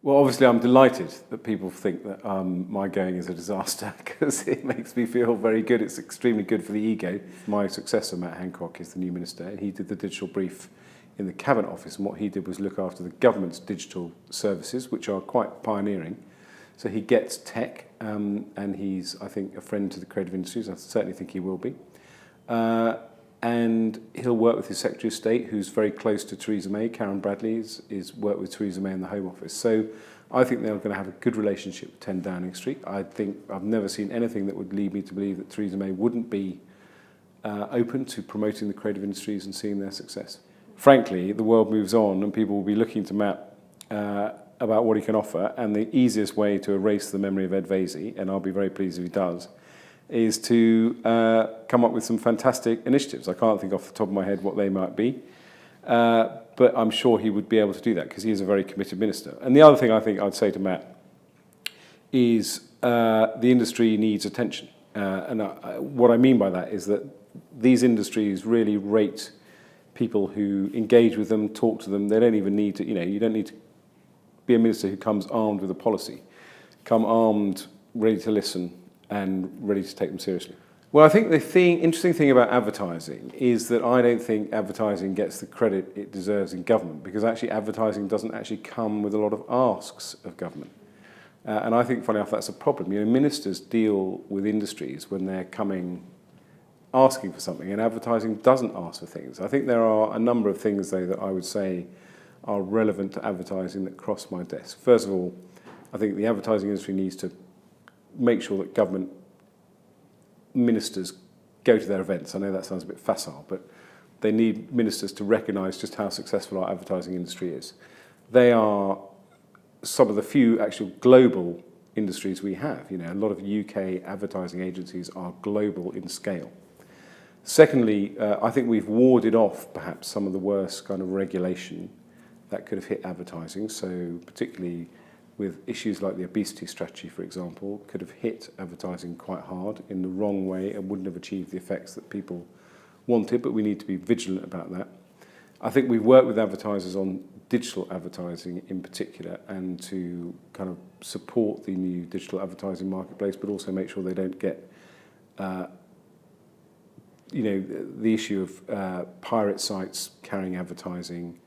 Well, obviously, I'm delighted that people think that my going is a disaster because it makes me feel very good. It's extremely good for the ego. My successor, Matt Hancock, is the new minister, and he did the digital brief in the Cabinet Office, and what he did was look after the government's digital services, which are quite pioneering. So he gets tech, and he's, I think, a friend to the creative industries. I certainly think he will be. And he'll work with his Secretary of State, who's very close to Theresa May. Karen Bradley is worked with Theresa May in the Home Office. So I think they're going to have a good relationship with 10 Downing Street. I think I've never seen anything that would lead me to believe that Theresa May wouldn't be open to promoting the creative industries and seeing their success. Frankly, the world moves on and people will be looking to Matt about what he can offer, and the easiest way to erase the memory of Ed Vaizey, and I'll be very pleased if he does, is to come up with some fantastic initiatives. I can't think off the top of my head what they might be, but I'm sure he would be able to do that because he is a very committed minister. And the other thing I think I'd say to Matt is the industry needs attention. What I mean by that is that these industries really rate people who engage with them, talk to them. They don't even need to, you don't need to be a minister who comes armed with a policy. Come armed, ready to listen, and ready to take them seriously. Well, I think the interesting thing about advertising is that I don't think advertising gets the credit it deserves in government, because actually advertising doesn't actually come with a lot of asks of government. And I think, funny enough, that's a problem. Ministers deal with industries when they're coming asking for something, and advertising doesn't ask for things. I think there are a number of things, though, that I would say are relevant to advertising that cross my desk. First of all, I think the advertising industry needs to make sure that government ministers go to their events. I know that sounds a bit facile, but they need ministers to recognise just how successful our advertising industry is. They are some of the few actual global industries we have. A lot of UK advertising agencies are global in scale. Secondly, I think we've warded off perhaps some of the worst kind of regulation that could have hit advertising. So particularly with issues like the obesity strategy, for example, could have hit advertising quite hard in the wrong way and wouldn't have achieved the effects that people wanted, but we need to be vigilant about that. I think we've worked with advertisers on digital advertising in particular, and to kind of support the new digital advertising marketplace, but also make sure they don't get the issue of pirate sites carrying advertising,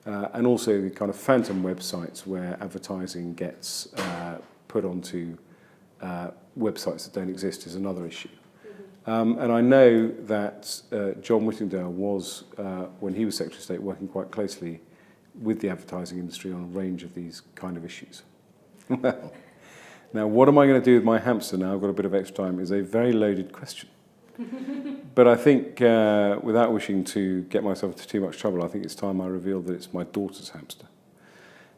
and also the kind of phantom websites where advertising gets put onto websites that don't exist is another issue. And I know that John Whittingdale was, when he was Secretary of State, working quite closely with the advertising industry on a range of these kind of issues. Well, now what am I going to do with my hamster now I've got a bit of extra time is a very loaded question. But I think, without wishing to get myself into too much trouble, I think it's time I reveal that it's my daughter's hamster.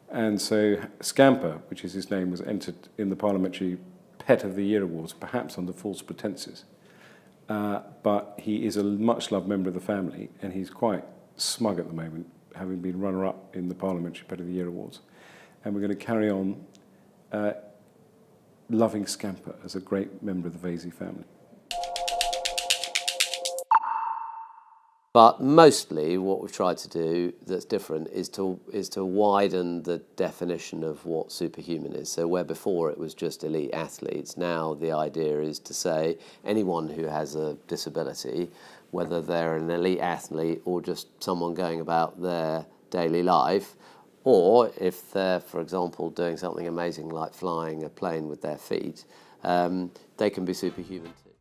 And so Scamper, which is his name, was entered in the Parliamentary Pet of the Year Awards, perhaps under false pretences. But he is a much-loved member of the family, and he's quite smug at the moment, having been runner-up in the Parliamentary Pet of the Year Awards. And we're going to carry on loving Scamper as a great member of the Vaizey family. But mostly what we've tried to do that's different is to widen the definition of what superhuman is. So where before it was just elite athletes, now the idea is to say anyone who has a disability, whether they're an elite athlete or just someone going about their daily life, or if they're, for example, doing something amazing like flying a plane with their feet, they can be superhuman too.